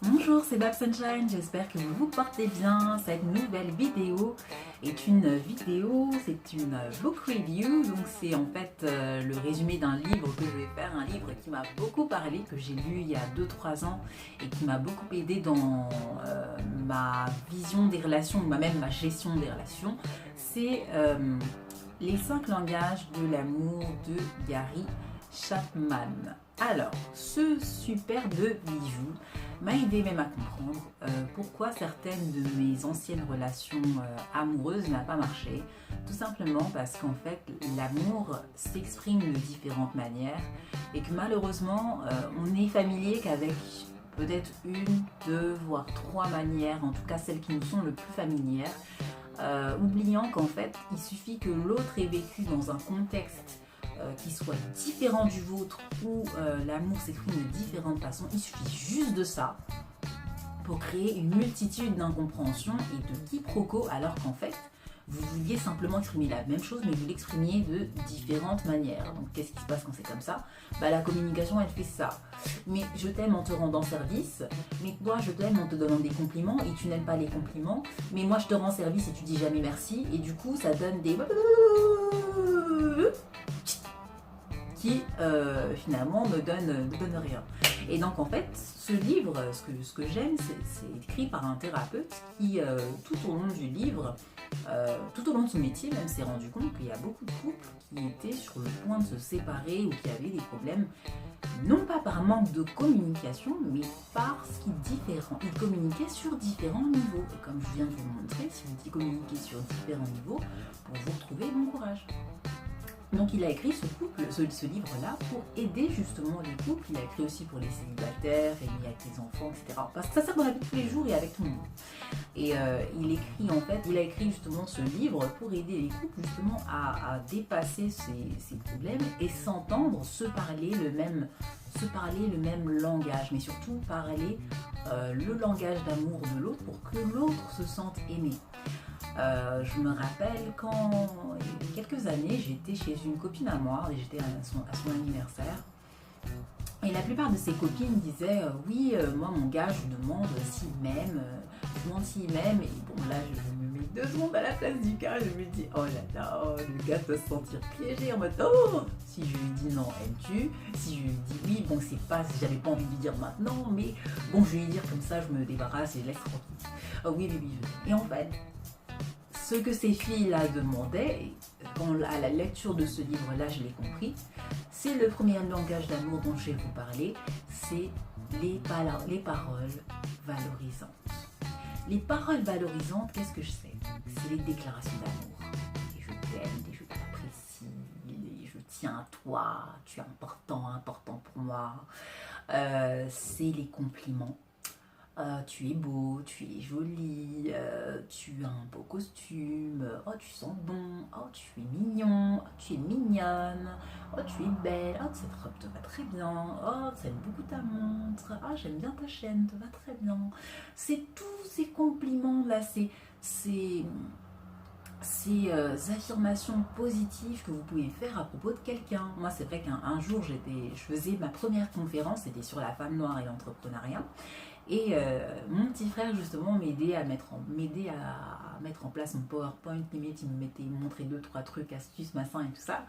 Bonjour, c'est Bab Sunshine, j'espère que vous vous portez bien. Cette nouvelle vidéo est une vidéo, c'est une book review, donc c'est en fait le résumé d'un livre que je vais faire, un livre qui m'a beaucoup parlé, que j'ai lu il y a 2-3 ans et qui m'a beaucoup aidé dans ma vision des relations, même ma gestion des relations. C'est Les 5 langages de l'amour de Gary Chapman. Alors, ce superbe bijou m'a aidé même à comprendre pourquoi certaines de mes anciennes relations amoureuses n'ont pas marché. Tout simplement parce qu'en fait, l'amour s'exprime de différentes manières et que malheureusement, on est familier qu'avec peut-être une, deux, voire trois manières, en tout cas celles qui nous sont le plus familières, oubliant qu'en fait, il suffit que l'autre ait vécu dans un contexte qui soit différent du vôtre, où l'amour s'exprime de différentes façons. Il suffit juste de ça pour créer une multitude d'incompréhensions et de quiproquos, alors qu'en fait, vous vouliez simplement exprimer la même chose, mais vous l'exprimiez de différentes manières. Donc qu'est-ce qui se passe quand c'est comme ça? La communication, elle fait ça. Mais je t'aime en te rendant service, mais toi je t'aime en te donnant des compliments, et tu n'aimes pas les compliments, mais moi je te rends service et tu dis jamais merci, et du coup ça donne des qui finalement ne donne rien. Et donc en fait, ce livre, ce que j'aime, c'est écrit par un thérapeute qui, tout au long du livre, tout au long de son métier, même s'est rendu compte qu'il y a beaucoup de couples qui étaient sur le point de se séparer ou qui avaient des problèmes, non pas par manque de communication, mais parce qu'ils communiquaient sur différents niveaux. Et comme je viens de vous le montrer, si vous communiquez sur différents niveaux, pour vous retrouver, bon courage. Donc il a écrit ce livre-là pour aider justement les couples. Il a écrit aussi pour les célibataires et avec les enfants, etc. Parce que ça sert dans la vie de tous les jours et avec tout le monde. Et il a écrit justement ce livre pour aider les couples justement à dépasser ces problèmes et s'entendre, se parler le même langage, mais surtout parler le langage d'amour de l'autre pour que l'autre se sente aimé. Je me rappelle quand, il y a quelques années, j'étais chez une copine à moi, et j'étais à son anniversaire. Et la plupart de ses copines disaient oui, moi mon gars, je lui demande s'il m'aime, je demande s'il m'aime. Et bon, là, je me mets 2 secondes à la place du gars, je me dis oh là là, le gars peut se sentir piégé en mode oh, si je lui dis non, aimes-tu? Si je lui dis oui, bon, c'est pas, si j'avais pas envie de lui dire maintenant, mais bon, je vais lui dire comme ça, je me débarrasse et je laisse tranquille. Oh oui, oui, oui. Et en fait, ce que ces filles-là demandaient, à la lecture de ce livre-là, je l'ai compris, c'est le premier langage d'amour dont je vais vous parler, c'est les paroles valorisantes. Les paroles valorisantes, qu'est-ce que je sais? C'est les déclarations d'amour. Et je t'aime, et je t'apprécie, et je tiens à toi, tu es important pour moi. C'est les compliments. Tu es beau, tu es jolie, tu as un beau costume, oh tu sens bon, oh tu es mignon, oh, tu es mignonne, oh tu es belle, oh cette robe te va très bien, oh j'aime beaucoup ta montre, oh j'aime bien ta chaîne, te va très bien. C'est tous ces compliments-là, ces affirmations positives que vous pouvez faire à propos de quelqu'un. Moi, c'est vrai qu'un jour, je faisais ma première conférence, c'était sur la femme noire et l'entrepreneuriat. Et mon petit frère, justement, m'aidait à mettre en place mon PowerPoint. Limite, il me montrait 2-3 trucs, astuces, machin et tout ça.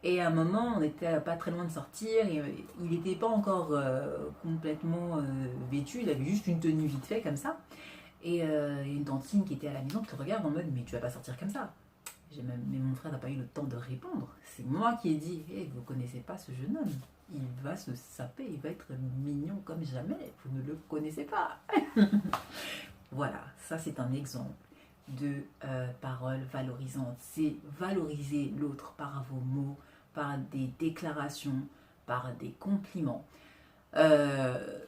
Et à un moment, on n'était pas très loin de sortir. Et, il n'était pas encore complètement vêtu. Il avait juste une tenue vite fait, comme ça. Et une tantine qui était à la maison qui te regarde en mode mais tu vas pas sortir comme ça. Mais mon frère n'a pas eu le temps de répondre. C'est moi qui ai dit hey, vous connaissez pas ce jeune homme. Il va se saper, il va être mignon comme jamais. Vous ne le connaissez pas. Voilà, ça c'est un exemple de paroles valorisantes. C'est valoriser l'autre par vos mots, par des déclarations, par des compliments.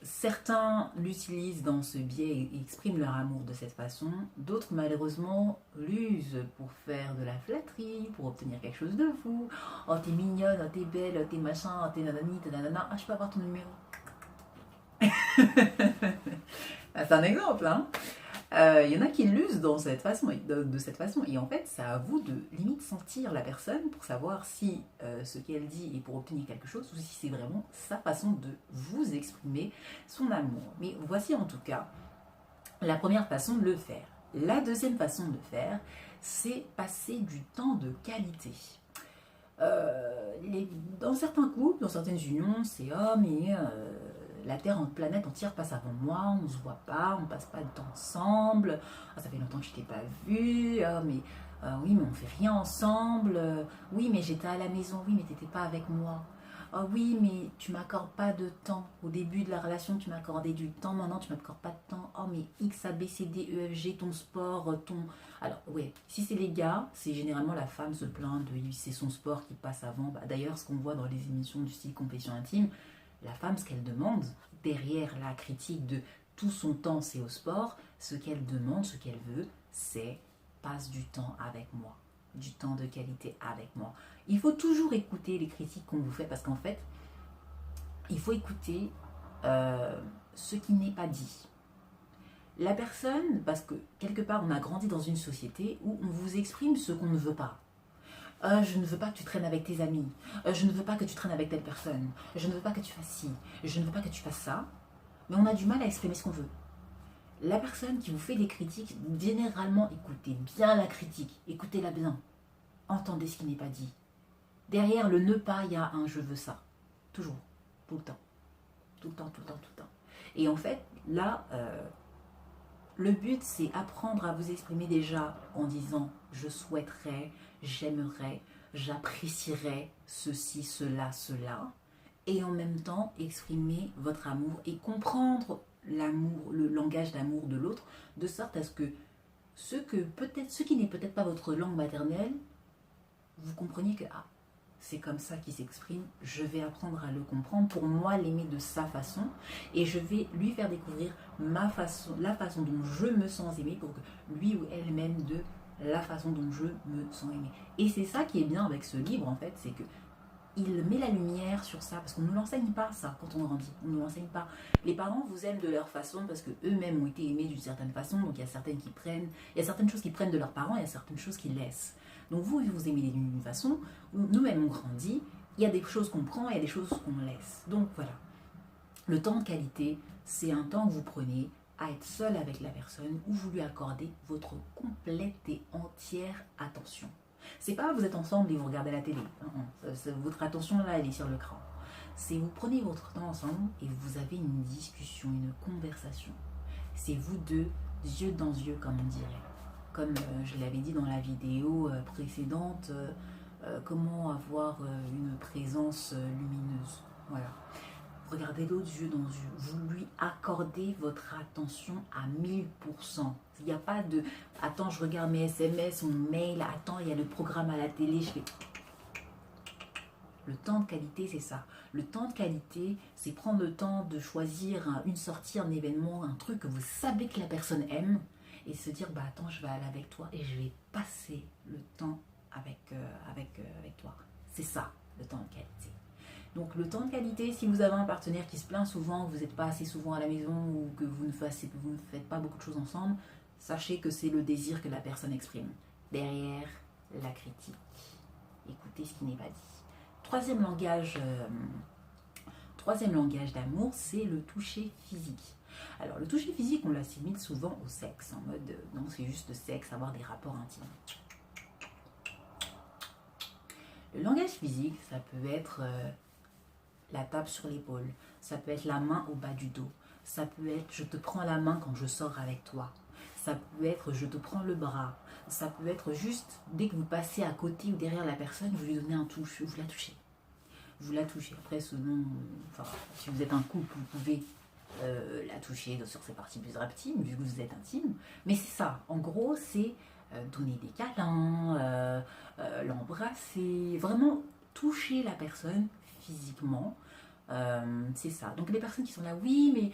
Certains l'utilisent dans ce biais et expriment leur amour de cette façon. D'autres malheureusement l'usent pour faire de la flatterie, pour obtenir quelque chose de vous. Oh t'es mignonne, oh t'es belle, oh t'es machin, oh t'es nanani, t'es nanana. Ah je peux avoir ton numéro. C'est un exemple hein. Il y en a qui l'usent de cette façon. Et en fait, c'est à vous de limite sentir la personne pour savoir si ce qu'elle dit est pour obtenir quelque chose ou si c'est vraiment sa façon de vous exprimer son amour. Mais voici en tout cas la première façon de le faire. La deuxième façon de le faire, c'est passer du temps de qualité. Dans certains couples, dans certaines unions, c'est oh mais la Terre en planète entière passe avant moi, on ne se voit pas, on passe pas de temps ensemble, ah, ça fait longtemps que je t'ai pas vu, ah, mais oui mais on fait rien ensemble, oui mais j'étais à la maison, oui mais t'étais pas avec moi. Oh oui, mais tu m'accordes pas de temps. Au début de la relation, tu m'accordais du temps. Maintenant, tu m'accordes pas de temps. Oh, mais X, A, B, C, D, E, F, G, ton sport, ton... Alors, ouais, si c'est les gars, c'est généralement la femme se plaint de c'est son sport qui passe avant. Bah, d'ailleurs, ce qu'on voit dans les émissions du style Confession intime, la femme, ce qu'elle demande, derrière la critique de tout son temps, c'est au sport, ce qu'elle demande, ce qu'elle veut, c'est passe du temps avec moi. Du temps de qualité avec moi. Il faut toujours écouter les critiques qu'on vous fait parce qu'en fait, il faut écouter ce qui n'est pas dit. La personne, parce que quelque part on a grandi dans une société où on vous exprime ce qu'on ne veut pas. Je ne veux pas que tu traînes avec tes amis. Je ne veux pas que tu traînes avec telle personne. Je ne veux pas que tu fasses ci. Je ne veux pas que tu fasses ça. Mais on a du mal à exprimer ce qu'on veut. La personne qui vous fait des critiques, généralement, écoutez bien la critique, écoutez-la bien, entendez ce qui n'est pas dit. Derrière le ne pas, il y a un je veux ça. Toujours, tout le temps. Tout le temps, tout le temps, tout le temps. Et en fait, là, le but, c'est apprendre à vous exprimer déjà en disant je souhaiterais, j'aimerais, j'apprécierais ceci, cela, cela. Et en même temps, exprimer votre amour et comprendre l'amour, le langage d'amour de l'autre, de sorte à ce que ce qui n'est peut-être pas votre langue maternelle, vous compreniez que c'est comme ça qu'il s'exprime, je vais apprendre à le comprendre, pour moi l'aimer de sa façon, et je vais lui faire découvrir la façon dont je me sens aimée, pour que lui ou elle m'aime de la façon dont je me sens aimée. Et c'est ça qui est bien avec ce livre en fait, c'est que il met la lumière sur ça, parce qu'on ne nous l'enseigne pas ça quand on grandit, on ne nous l'enseigne pas. Les parents vous aiment de leur façon parce qu'eux-mêmes ont été aimés d'une certaine façon, donc il y a certaines choses qu'ils prennent de leurs parents, il y a certaines choses qu'ils laissent. Donc vous aimez d'une façon, nous-mêmes on grandit, il y a des choses qu'on prend, il y a des choses qu'on laisse. Donc voilà, le temps de qualité, c'est un temps que vous prenez à être seul avec la personne où vous lui accordez votre complète et entière attention. C'est pas vous êtes ensemble et vous regardez la télé. Votre attention là, elle est sur l'écran. C'est vous prenez votre temps ensemble et vous avez une discussion, une conversation. C'est vous deux, yeux dans yeux, comme on dirait. Comme je l'avais dit dans la vidéo précédente, comment avoir une présence lumineuse. Voilà. Regardez l'autre yeux dans les yeux. Vous lui accordez votre attention à 1000%. Il n'y a pas de « Attends, je regarde mes SMS, mon mail. Attends, il y a le programme à la télé. » Je fais... Le temps de qualité, c'est ça. Le temps de qualité, c'est prendre le temps de choisir une sortie, un événement, un truc que vous savez que la personne aime et se dire « Bah attends, je vais aller avec toi et je vais passer le temps avec toi. » C'est ça, le temps de qualité. Donc le temps de qualité, si vous avez un partenaire qui se plaint souvent, que vous n'êtes pas assez souvent à la maison ou que vous ne faites pas beaucoup de choses ensemble, sachez que c'est le désir que la personne exprime. Derrière la critique, écoutez ce qui n'est pas dit. Troisième langage d'amour, c'est le toucher physique. Alors le toucher physique, on l'assimile souvent au sexe, en mode non c'est juste le sexe, avoir des rapports intimes. Le langage physique, ça peut être... la tape sur l'épaule, ça peut être la main au bas du dos, ça peut être je te prends la main quand je sors avec toi, ça peut être je te prends le bras, ça peut être juste dès que vous passez à côté ou derrière la personne, vous lui donnez un touche, vous la touchez. Vous la touchez. Après, si vous êtes un couple, vous pouvez la toucher sur ses parties plus intimes, vu que vous êtes intime. Mais c'est ça, en gros, c'est donner des câlins, l'embrasser, vraiment toucher la personne physiquement, c'est ça. Donc les personnes qui sont là, oui, mais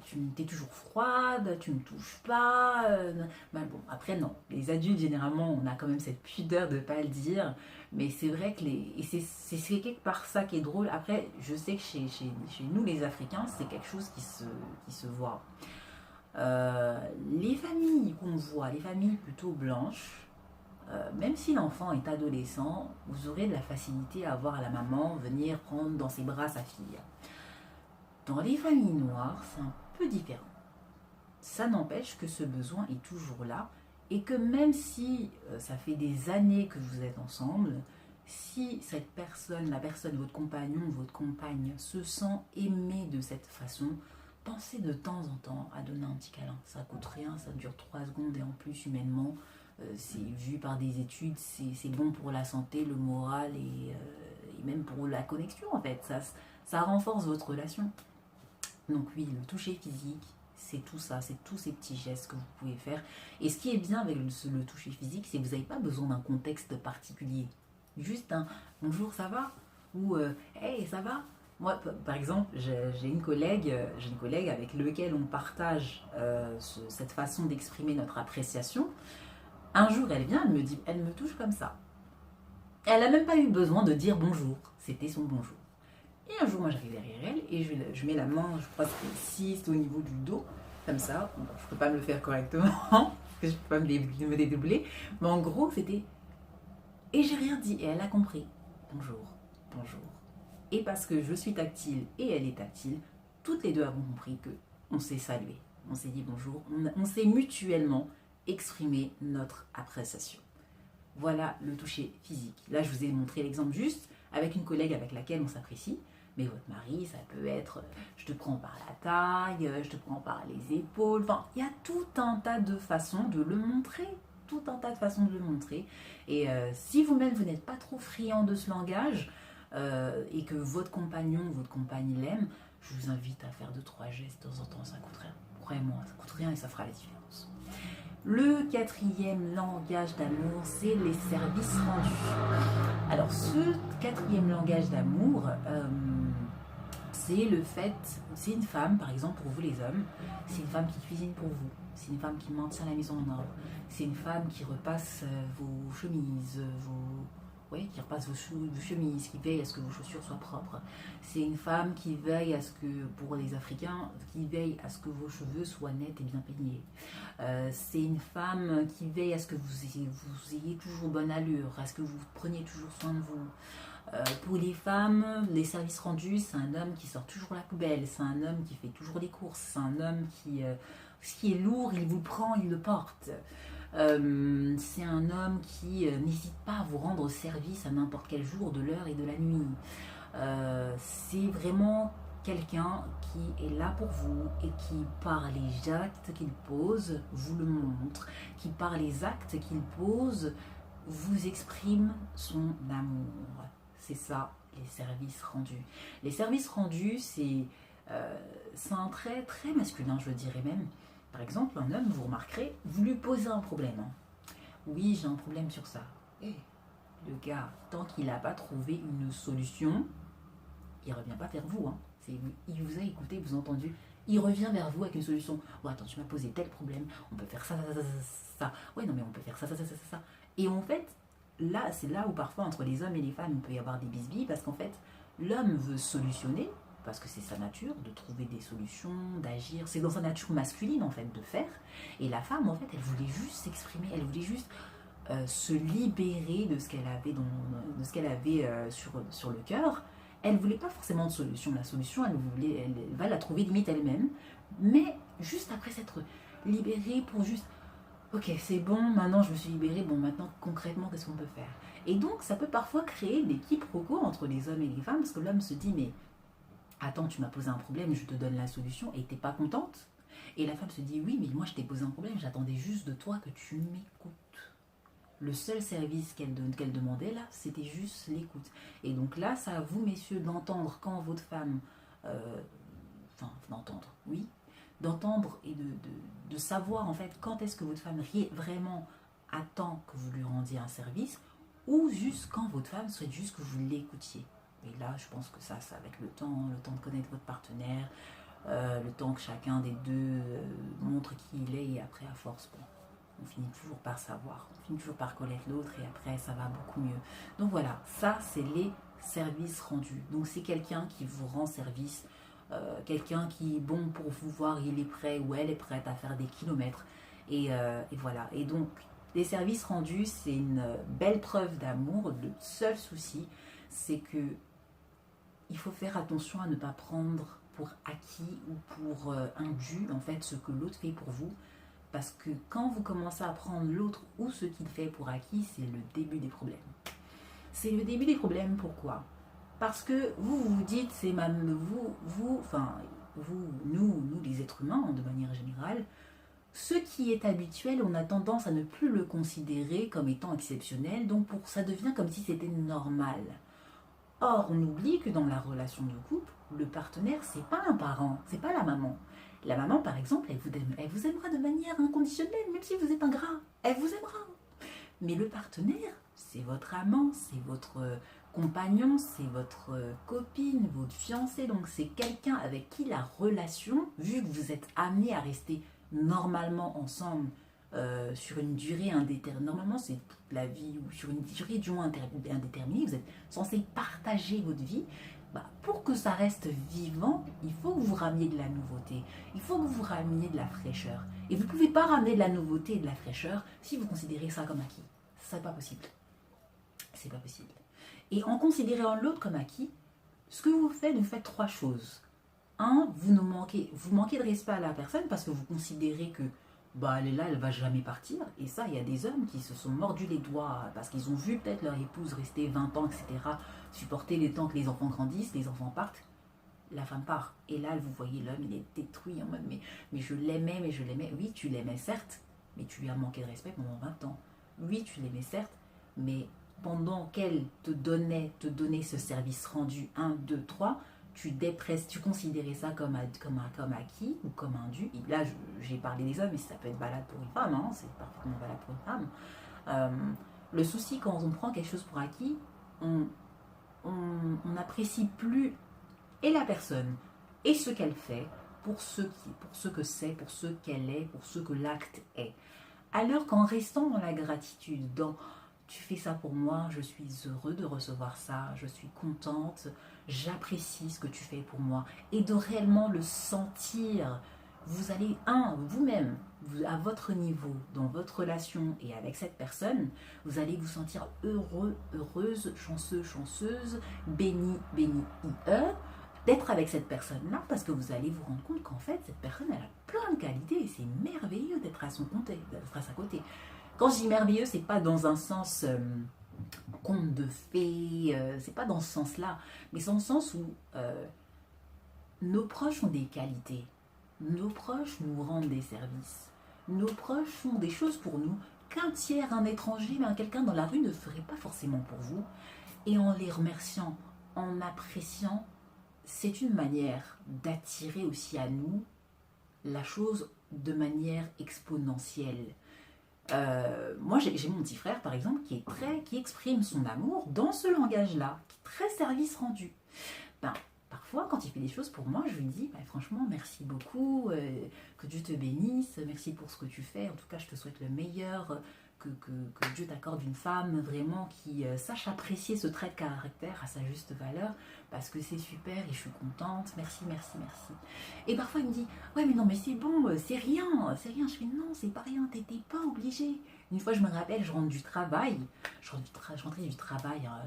tu es toujours froide, tu ne me touches pas. Ben bon, après non. Les adultes, généralement, on a quand même cette pudeur de ne pas le dire. Mais c'est vrai que c'est quelque part ça qui est drôle. Après, je sais que chez nous, les Africains, c'est quelque chose qui se voit. Les familles qu'on voit, les familles plutôt blanches, même si l'enfant est adolescent, vous aurez de la facilité à voir la maman venir prendre dans ses bras sa fille. Dans les familles noires, c'est un peu différent. Ça n'empêche que ce besoin est toujours là et que même si ça fait des années que vous êtes ensemble, si cette personne, la personne, votre compagnon, votre compagne se sent aimée de cette façon, pensez de temps en temps à donner un petit câlin. Ça coûte rien, ça dure 3 secondes et en plus humainement, c'est vu par des études, c'est bon pour la santé, le moral et même pour la connexion en fait. Ça renforce votre relation. Donc oui, le toucher physique, c'est tout ça, c'est tous ces petits gestes que vous pouvez faire. Et ce qui est bien avec le toucher physique, c'est que vous n'avez pas besoin d'un contexte particulier. Juste un bonjour, ça va? Ou hey, ça va? Moi, par exemple, j'ai une collègue avec laquelle on partage cette façon d'exprimer notre appréciation. Un jour, elle vient, elle me touche comme ça. Elle n'a même pas eu besoin de dire bonjour. C'était son bonjour. Et un jour, moi, j'arrive derrière elle et je mets la main, je crois que c'est ici, c'est au niveau du dos, comme ça. Bon, je ne peux pas me le faire correctement, parce que je ne peux pas me dédoubler. Mais en gros, c'était... Et j'ai rien dit. Et elle a compris. Bonjour, bonjour. Et parce que je suis tactile et elle est tactile, toutes les deux avons compris que on s'est salué. On s'est dit bonjour. On s'est mutuellement exprimé notre appréciation. Voilà le toucher physique. Là, je vous ai montré l'exemple juste avec une collègue avec laquelle on s'apprécie. Mais votre mari, ça peut être je te prends par la taille, je te prends par les épaules. Enfin, il y a tout un tas de façons de le montrer. Tout un tas de façons de le montrer. Et si vous-même, vous n'êtes pas trop friand de ce langage et que votre compagnon, votre compagne l'aime, je vous invite à faire 2-3 gestes de temps en temps. Ça coûte rien. Croyez-moi, ça coûte rien et ça fera la différence. Le quatrième langage d'amour, c'est les services rendus. Alors, ce quatrième langage d'amour, c'est le fait, c'est une femme, par exemple pour vous les hommes, c'est une femme qui cuisine pour vous, c'est une femme qui maintient la maison en ordre, c'est une femme qui repasse vos chemises, qui repasse vos chemises, qui veille à ce que vos chaussures soient propres. C'est une femme qui veille à ce que, pour les Africains, qui veille à ce que vos cheveux soient nets et bien peignés. C'est une femme qui veille à ce que vous ayez toujours bonne allure, à ce que vous preniez toujours soin de vous. Pour les femmes, les services rendus, c'est un homme qui sort toujours la poubelle, c'est un homme qui fait toujours les courses, c'est un homme qui, ce qui est lourd, il vous prend, il le porte. C'est un homme qui n'hésite pas à vous rendre service à n'importe quel jour de l'heure et de la nuit. C'est vraiment quelqu'un qui est là pour vous et qui, par les actes qu'il pose, vous le montre, qui, par les actes qu'il pose, vous exprime son amour. C'est ça, les services rendus. Les services rendus, c'est un trait très masculin, je dirais même. Par exemple, un homme, vous remarquerez, vous lui posez un problème. Oui, j'ai un problème sur ça. Et le gars, tant qu'il n'a pas trouvé une solution, il ne revient pas vers vous. Il vous a écouté, vous a entendu. Il revient vers vous avec une solution. Oh, attends, tu m'as posé tel problème, on peut faire ça, ça, ça, ça, ça. Ouais, non, mais on peut faire ça, ça, ça, ça, ça. Et en fait, là, c'est là où parfois, entre les hommes et les femmes, il peut y avoir des bisbilles, parce qu'en fait, l'homme veut solutionner, parce que c'est sa nature de trouver des solutions, d'agir. C'est dans sa nature masculine, en fait, de faire. Et la femme, en fait, elle voulait juste s'exprimer, elle voulait juste se libérer de ce qu'elle avait, sur le cœur. Elle ne voulait pas forcément de solution. La solution, elle va la trouver limite elle-même. Mais juste après s'être libérée pour juste... Ok, c'est bon, maintenant je me suis libérée, bon, maintenant concrètement, qu'est-ce qu'on peut faire? Et donc, ça peut parfois créer des quiproquos entre les hommes et les femmes, parce que l'homme se dit, mais... Attends, tu m'as posé un problème, je te donne la solution et t'es pas contente. Et la femme se dit, oui, mais moi je t'ai posé un problème, j'attendais juste de toi que tu m'écoutes. Le seul service qu'elle demandait là, c'était juste l'écoute. Et donc là, c'est à vous, messieurs, d'entendre quand votre femme... d'entendre et de savoir en fait quand est-ce que votre femme vraiment attend que vous lui rendiez un service ou juste quand votre femme souhaite juste que vous l'écoutiez. Et là, je pense que ça avec le temps de connaître votre partenaire, le temps que chacun des deux montre qui il est, et après, à force, bon, on finit toujours par savoir, on finit toujours par connaître l'autre, et après, ça va beaucoup mieux. Donc voilà, ça, c'est les services rendus. Donc c'est quelqu'un qui vous rend service quelqu'un qui est bon pour vous voir, il est prêt ou elle est prête à faire des kilomètres. Et voilà. Et donc, les services rendus, c'est une belle preuve d'amour. Le seul souci, c'est que il faut faire attention à ne pas prendre pour acquis ou pour un dû, en fait, ce que l'autre fait pour vous. Parce que quand vous commencez à prendre l'autre ou ce qu'il fait pour acquis, c'est le début des problèmes. C'est le début des problèmes, pourquoi? Parce que vous dites, c'est même nous les êtres humains, de manière générale, ce qui est habituel, on a tendance à ne plus le considérer comme étant exceptionnel, donc ça devient comme si c'était normal. Or, on oublie que dans la relation de couple, le partenaire, c'est pas un parent, c'est pas la maman. La maman, par exemple, elle vous aimera de manière inconditionnelle, même si vous êtes ingrat. Elle vous aimera. Mais le partenaire, c'est votre amant, c'est votre compagnon, c'est votre copine, votre fiancé. Donc, c'est quelqu'un avec qui la relation, vu que vous êtes amené à rester normalement ensemble sur une durée indéterminée, normalement c'est toute la vie, ou sur une durée du moins indéterminée, vous êtes censé partager votre vie. Pour que ça reste vivant, il faut que vous rameniez de la nouveauté, il faut que vous rameniez de la fraîcheur. Et vous ne pouvez pas ramener de la nouveauté et de la fraîcheur si vous considérez ça comme acquis. C'est pas possible. C'est pas possible. Et en considérant l'autre comme acquis, ce que vous faites trois choses. Un, vous manquez de respect à la personne parce que vous considérez que elle est là, elle va jamais partir. Et ça, il y a des hommes qui se sont mordus les doigts parce qu'ils ont vu peut-être leur épouse rester 20 ans, etc., supporter les temps que les enfants grandissent, les enfants partent. La femme part. Et là, vous voyez l'homme, il est détruit en mode mais je l'aimais, mais je l'aimais. Oui, tu l'aimais certes, mais tu lui as manqué de respect pendant 20 ans. Oui, tu l'aimais certes, mais pendant qu'elle te donnait ce service rendu 1, 2, 3, tu considérais ça comme acquis ou comme un dû. Et là, j'ai parlé des hommes, mais ça peut être valable pour une femme, hein, c'est parfaitement valable pour une femme. Le souci, quand on prend quelque chose pour acquis, on n'apprécie plus et la personne et ce qu'elle fait pour ce que c'est, pour ce qu'elle est, pour ce que l'acte est. Alors qu'en restant dans la gratitude, dans tu fais ça pour moi, je suis heureux de recevoir ça, je suis contente, j'apprécie ce que tu fais pour moi. Et de réellement le sentir, vous allez, vous-même, à votre niveau, dans votre relation et avec cette personne, vous allez vous sentir heureux, heureuse, chanceux, chanceuse, béni, béni, d'être avec cette personne-là, parce que vous allez vous rendre compte qu'en fait, cette personne, elle a plein de qualités et c'est merveilleux d'être à sa côté. Quand je dis merveilleux, c'est pas dans un sens conte de fées, c'est pas dans ce sens-là, mais c'est dans le sens où nos proches ont des qualités, nos proches nous rendent des services, nos proches font des choses pour nous qu'un tiers, un étranger, quelqu'un dans la rue ne ferait pas forcément pour vous. Et en les remerciant, en appréciant, c'est une manière d'attirer aussi à nous la chose de manière exponentielle. Moi, j'ai mon petit frère, par exemple, qui exprime son amour dans ce langage-là, qui est très service rendu. Parfois, quand il fait des choses pour moi, je lui dis, franchement, merci beaucoup, que Dieu te bénisse, merci pour ce que tu fais, en tout cas, je te souhaite le meilleur, que Dieu t'accorde une femme vraiment qui sache apprécier ce trait de caractère à sa juste valeur, parce que c'est super et je suis contente, merci, merci, merci. Et parfois il me dit, ouais mais non mais c'est bon, c'est rien. Je fais non, c'est pas rien, t'étais pas obligé. Une fois je me rappelle, je rentrais du travail,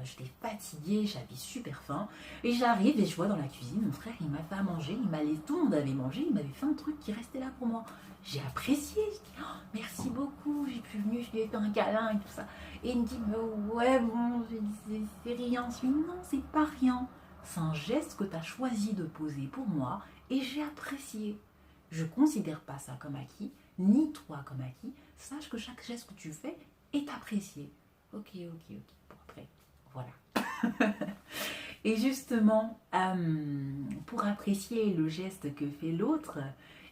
j'étais fatiguée, j'avais super faim, et j'arrive et je vois dans la cuisine, mon frère il m'a fait à manger, tout le monde avait mangé, il m'avait fait un truc qui restait là pour moi. J'ai apprécié, je dis oh, merci beaucoup, j'ai pu venir, je lui ai fait un câlin et tout ça. Et il me dit mais ouais bon, c'est rien. Je dis non, c'est pas rien. C'est un geste que tu as choisi de poser pour moi et j'ai apprécié. Je ne considère pas ça comme acquis, ni toi comme acquis. Sache que chaque geste que tu fais est apprécié. Ok. Bon, après, voilà. Et justement, pour apprécier le geste que fait l'autre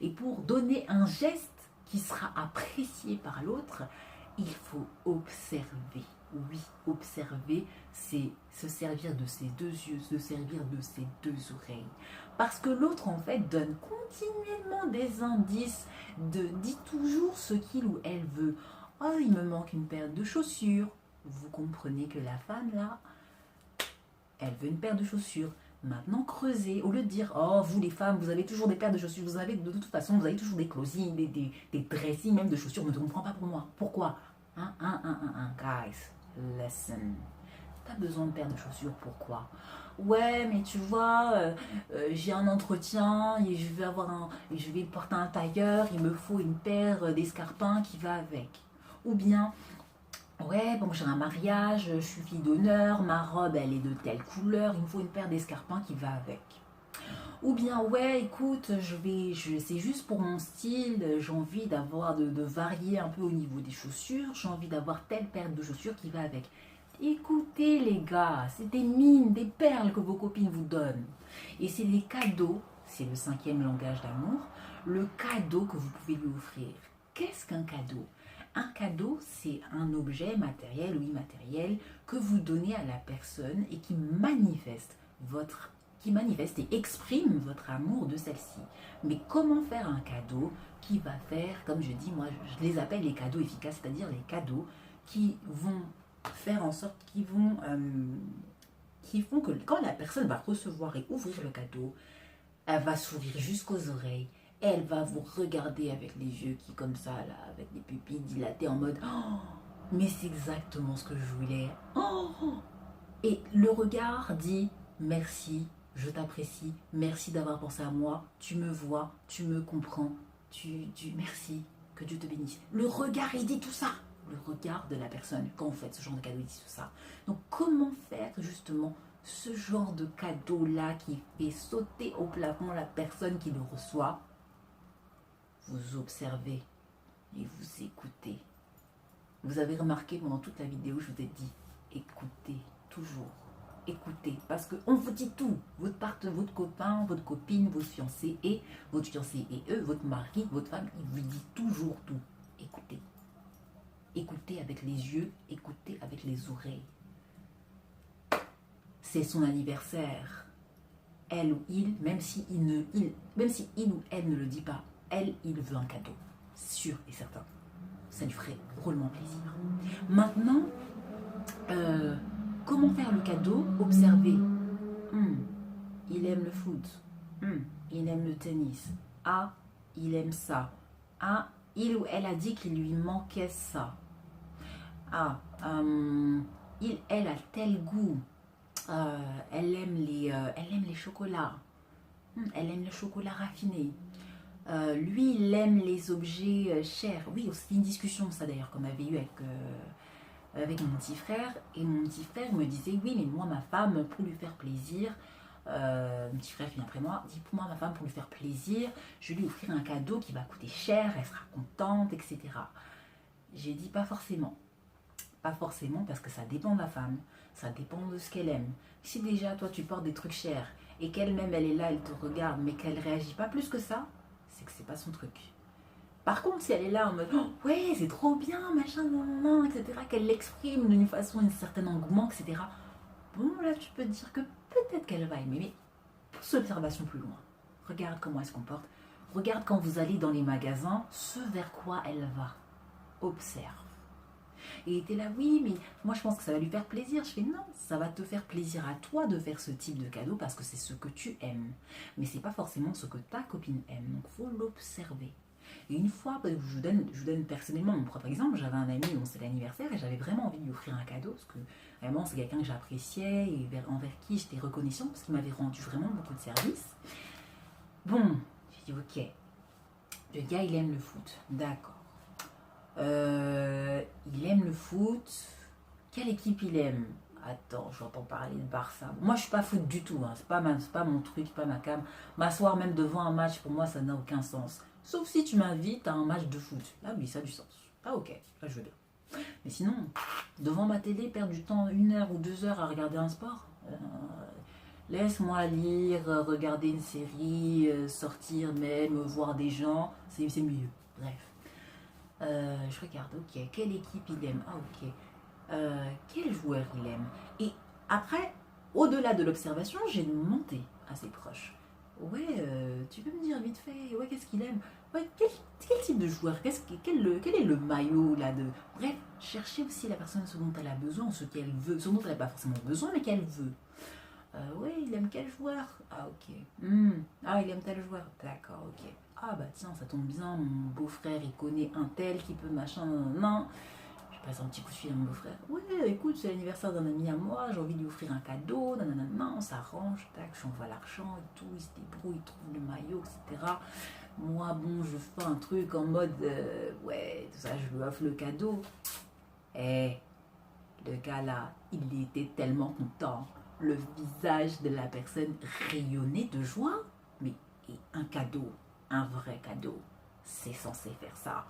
et pour donner un geste qui sera apprécié par l'autre, il faut observer. Oui, observer, c'est se servir de ses deux yeux, se servir de ses deux oreilles. Parce que l'autre, en fait, donne continuellement des indices, dit toujours ce qu'il ou elle veut. Oh, il me manque une paire de chaussures. Vous comprenez que la femme, là, elle veut une paire de chaussures. Maintenant, creusez. Au lieu de dire, oh, vous les femmes, vous avez toujours des paires de chaussures, vous avez de toute façon, vous avez toujours des closings, des dressings, même de chaussures, ne te comprends pas pour moi. Pourquoi? Guys, listen. T'as besoin de paires de chaussures, pourquoi? Ouais, mais tu vois, j'ai un entretien et je vais porter un tailleur, il me faut une paire d'escarpins qui va avec. Ou bien, ouais, bon, j'ai un mariage, je suis fille d'honneur, ma robe, elle est de telle couleur, il me faut une paire d'escarpins qui va avec. Ou bien, ouais, écoute, c'est juste pour mon style, j'ai envie de varier un peu au niveau des chaussures, j'ai envie d'avoir telle paire de chaussures qui va avec. Écoutez les gars, c'est des mines, des perles que vos copines vous donnent. Et c'est des cadeaux, c'est le 5e langage d'amour, le cadeau que vous pouvez lui offrir. Qu'est-ce qu'un cadeau? Un cadeau, c'est un objet matériel ou immatériel que vous donnez à la personne et qui manifeste et exprime votre amour de celle-ci. Mais comment faire un cadeau qui va faire, comme je dis, moi je les appelle les cadeaux efficaces, c'est-à-dire les cadeaux qui vont faire en sorte qui font que quand la personne va recevoir et ouvrir le cadeau, elle va sourire jusqu'aux oreilles, elle va vous regarder avec les yeux qui comme ça là, avec les pupilles dilatées en mode oh, mais c'est exactement ce que je voulais. Oh, et le regard dit merci, je t'apprécie, merci d'avoir pensé à moi, tu me vois, tu me comprends, merci, que Dieu te bénisse. Le regard il dit tout ça. Le regard de la personne quand vous faites ce genre de cadeau, il dit tout ça. Donc comment faire justement ce genre de cadeau là qui fait sauter au plafond la personne qui le reçoit? Vous observez et vous écoutez. Vous avez remarqué pendant toute la vidéo, je vous ai dit écoutez, toujours écoutez, parce qu'on vous dit tout, votre copain, votre copine, votre fiancé et eux, votre mari, votre femme, ils vous disent toujours tout. Écoutez. Écoutez avec les yeux, écoutez avec les oreilles. C'est son anniversaire. Elle ou il, même si il ou elle ne le dit pas, il veut un cadeau. Sûr et certain. Ça lui ferait drôlement plaisir. Maintenant, comment faire le cadeau? Observez. Il aime le foot. Il aime le tennis. Ah, il aime ça. Ah, il ou elle a dit qu'il lui manquait ça. Ah, elle a tel goût. Elle aime les chocolats. Elle aime le chocolat raffiné. Lui, il aime les objets chers. Oui, c'est une discussion, ça d'ailleurs, qu'on avait eu avec mon petit frère. Et mon petit frère me disait, oui, mais moi, ma femme, pour lui faire plaisir, mon petit frère qui vient après moi, dit, pour moi, ma femme, pour lui faire plaisir, je vais lui offrir un cadeau qui va coûter cher, elle sera contente, etc. J'ai dit, pas forcément. Pas forcément, parce que ça dépend de la femme, ça dépend de ce qu'elle aime. Si déjà, toi, tu portes des trucs chers et qu'elle-même, elle est là, elle te regarde, mais qu'elle réagit pas plus que ça, c'est que c'est pas son truc. Par contre, si elle est là en mode oh, ouais, c'est trop bien, machin, nan, etc., qu'elle l'exprime d'une façon, un certain engouement, etc., bon, là, tu peux te dire que peut-être qu'elle va aimer, mais pousse l'observation plus loin. Regarde comment elle se comporte. Regarde quand vous allez dans les magasins, ce vers quoi elle va. Observe. Et t'es là, oui, mais moi je pense que ça va lui faire plaisir. Je fais non, ça va te faire plaisir à toi de faire ce type de cadeau parce que c'est ce que tu aimes. Mais c'est pas forcément ce que ta copine aime. Donc faut l'observer. Et une fois, je vous donne personnellement mon propre exemple. J'avais un ami dont c'était l'anniversaire et j'avais vraiment envie de lui offrir un cadeau parce que vraiment c'est quelqu'un que j'appréciais et envers qui j'étais reconnaissante parce qu'il m'avait rendu vraiment beaucoup de services. Bon, j'ai dit ok, le gars il aime le foot, d'accord. Il aime le foot. Quelle équipe il aime? Attends, j'entends parler de Barça. Moi, je suis pas foot du tout. Hein. C'est pas mon truc, pas ma cam. M'asseoir même devant un match, pour moi, ça n'a aucun sens. Sauf si tu m'invites à un match de foot. Là, oui, ça a du sens. Ah, ok, là, je veux bien. Mais sinon, devant ma télé, perdre du temps 1 heure ou 2 heures à regarder un sport. Laisse-moi lire, regarder une série, sortir même, voir des gens. C'est mieux. Bref. Je regarde, ok, quelle équipe il aime? Ah, ok. Quel joueur il aime? Et après, au-delà de l'observation, j'ai demandé à ses proches. Ouais, tu peux me dire vite fait, ouais, qu'est-ce qu'il aime? Ouais, quel type de joueur? Quel est le maillot là de... Bref, cherchez aussi la personne ce dont elle a besoin, ce qu'elle veut, ce dont elle n'a pas forcément besoin, mais qu'elle veut. Ouais, il aime quel joueur? Ah, ok. Ah, il aime tel joueur. D'accord, ok. Ah, bah tiens, ça tombe bien, mon beau-frère, il connaît un tel qui peut machin, non. Je passe un petit coup de fil à mon beau-frère. Ouais, écoute, c'est l'anniversaire d'un ami à moi, j'ai envie de lui offrir un cadeau, nanana, on s'arrange, tac, j'envoie l'argent et tout, il se débrouille, il trouve le maillot, etc. Moi, bon, je fais un truc en mode, ouais, tout ça, je lui offre le cadeau. Eh, le gars là, il était tellement content. Le visage de la personne rayonnait de joie. Mais et un cadeau, un vrai cadeau, c'est censé faire ça.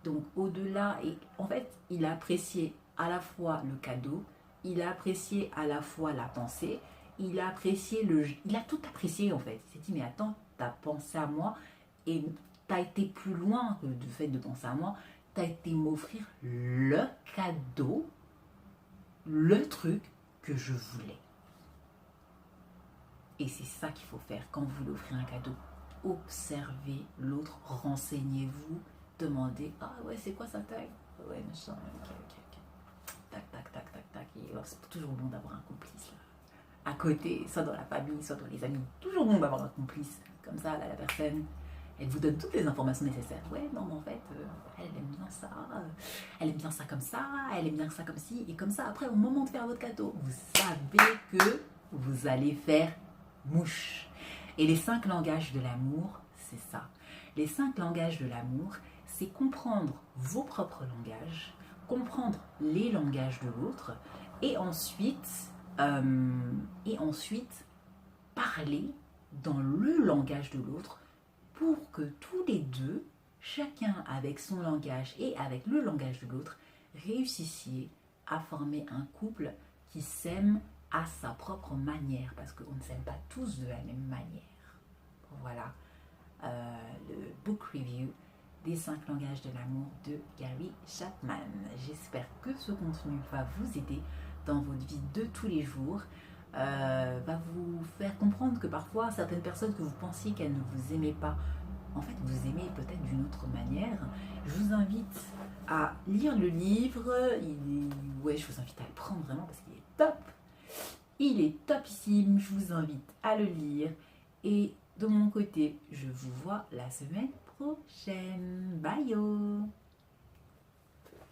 Donc au-delà, et en fait, il a apprécié à la fois le cadeau, il a apprécié à la fois la pensée, il a apprécié il a tout apprécié en fait. Il s'est dit mais attends, t'as pensé à moi et t'as été plus loin que du fait de penser à moi, t'as été m'offrir le cadeau, le truc que je voulais. Et c'est ça qu'il faut faire quand vous voulez offrir un cadeau. Observez l'autre, renseignez-vous, demandez ah ouais c'est quoi sa taille, ouais machin, ok, tac tac tac tac tac. Et c'est toujours bon d'avoir un complice là. À côté, soit dans la famille, soit dans les amis, toujours bon d'avoir un complice. Comme ça là, la personne elle vous donne toutes les informations nécessaires. Ouais, non, mais en fait, elle aime bien ça, elle aime bien ça comme ça, elle aime bien ça comme ci, et comme ça, après, au moment de faire votre cadeau, vous savez que vous allez faire mouche. Et les 5 langages de l'amour, c'est ça. Les 5 langages de l'amour, c'est comprendre vos propres langages, comprendre les langages de l'autre, et ensuite parler dans le langage de l'autre pour que tous les deux, chacun avec son langage et avec le langage de l'autre, réussissiez à former un couple qui s'aime à sa propre manière, parce qu'on ne s'aime pas tous de la même manière. Voilà le book review des 5 langages de l'amour de Gary Chapman. J'espère que ce contenu va vous aider dans votre vie de tous les jours. Va vous faire comprendre que parfois certaines personnes que vous pensiez qu'elles ne vous aimaient pas, en fait vous aimez peut-être d'une autre manière. Je vous invite à lire le livre, je vous invite à le prendre vraiment parce qu'il est top. Il est topissime, je vous invite à le lire et de mon côté, je vous vois la semaine prochaine. Bye!